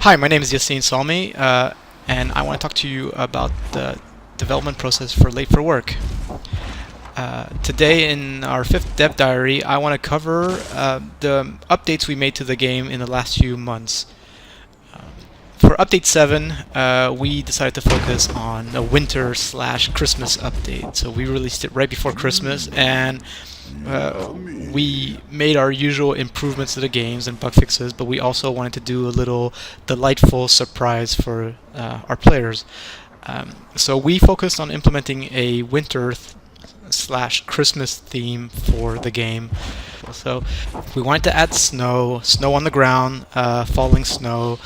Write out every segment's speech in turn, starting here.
Hi, my name is Yassine Salmi, and I want to talk to you about the development process for Late for Work. Today in our 5th dev diary, I want to cover the updates we made to the game in the last few months. For update 7, we decided to focus on a winter/Christmas update. So we released it right before Christmas, and we made our usual improvements to the games and bug fixes, but we also wanted to do a little delightful surprise for our players. So we focused on implementing a winter/Christmas theme for the game. So we wanted to add snow on the ground, falling snow,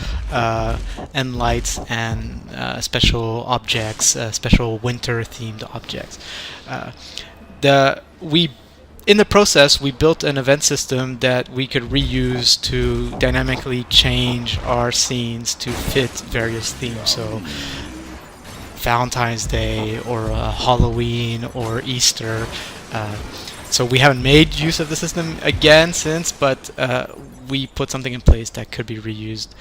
and lights, and special objects, special winter-themed objects. In the process, we built an event system that we could reuse to dynamically change our scenes to fit various themes. So Valentine's Day, or Halloween, or Easter. So we haven't made use of the system again since, but we put something in place that could be reused.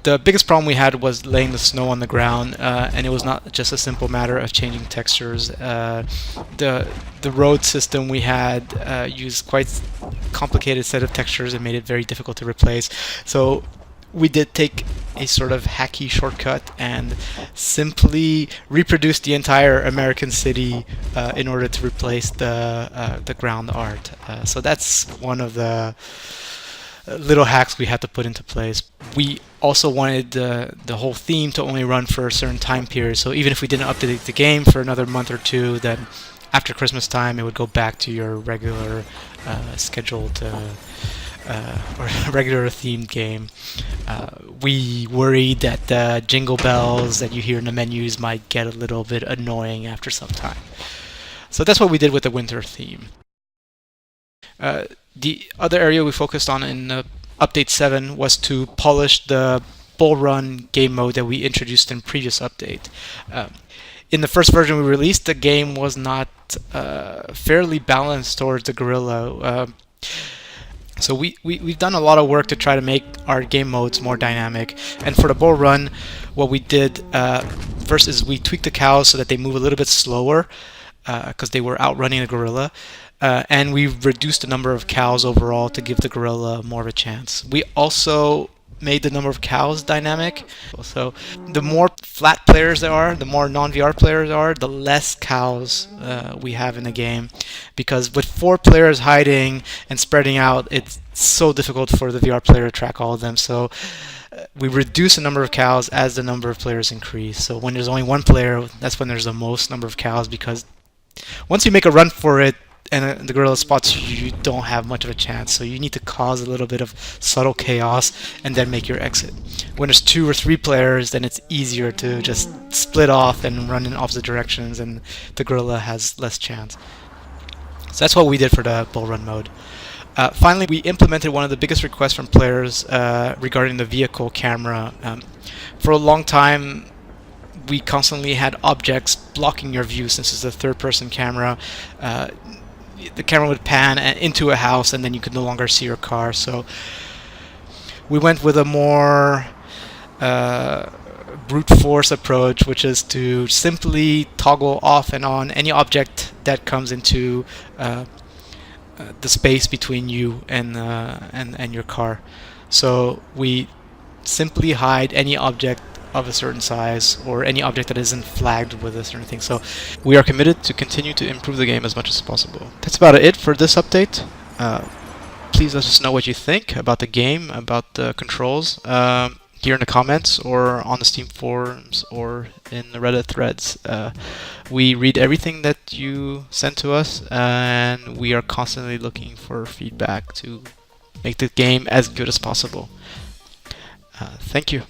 The biggest problem we had was laying the snow on the ground, and it was not just a simple matter of changing textures. The road system we had used quite complicated set of textures and made it very difficult to replace. So we did take a sort of hacky shortcut and simply reproduced the entire American city in order to replace the ground art. So that's one of the little hacks we had to put into place. We also wanted the whole theme to only run for a certain time period. So even if we didn't update the game for another month or two, then after Christmas time it would go back to your regular scheduled or regular themed game. We worried that the jingle bells that you hear in the menus might get a little bit annoying after some time. So that's what we did with the winter theme. The other area we focused on in update 7 was to polish the bull run game mode that we introduced in previous update. In the first version we released, the game was not fairly balanced towards the gorilla. So we've done a lot of work to try to make our game modes more dynamic. And for the bull run, what we did first is we tweaked the cows so that they move a little bit slower because they were outrunning the gorilla. And we reduced the number of cows overall to give the gorilla more of a chance. We also made the number of cows dynamic. So the more flat players there are, the more non-VR players are, the less cows we have in the game. Because with 4 players hiding and spreading out, it's so difficult for the VR player to track all of them. So we reduce the number of cows as the number of players increase. So when there's only 1 player, that's when there's the most number of cows, because once you make a run for it, and the gorilla spots you, you don't have much of a chance. So you need to cause a little bit of subtle chaos and then make your exit. When there's 2 or 3 players, then it's easier to just split off and run in opposite directions, and the gorilla has less chance. So that's what we did for the bull run mode. Finally, we implemented one of the biggest requests from players regarding the vehicle camera. For a long time, we constantly had objects blocking your view since it's a third-person camera. The camera would pan into a house and then you could no longer see your car. So we went with a more brute force approach, which is to simply toggle off and on any object that comes into the space between you and your car. So we simply hide any object of a certain size or any object that isn't flagged with a certain thing. So we are committed to continue to improve the game as much as possible. That's about it for this update. Please let us know what you think about the game, about the controls, here in the comments or on the Steam forums or in the Reddit threads. We read everything that you send to us, and we are constantly looking for feedback to make the game as good as possible. Thank you.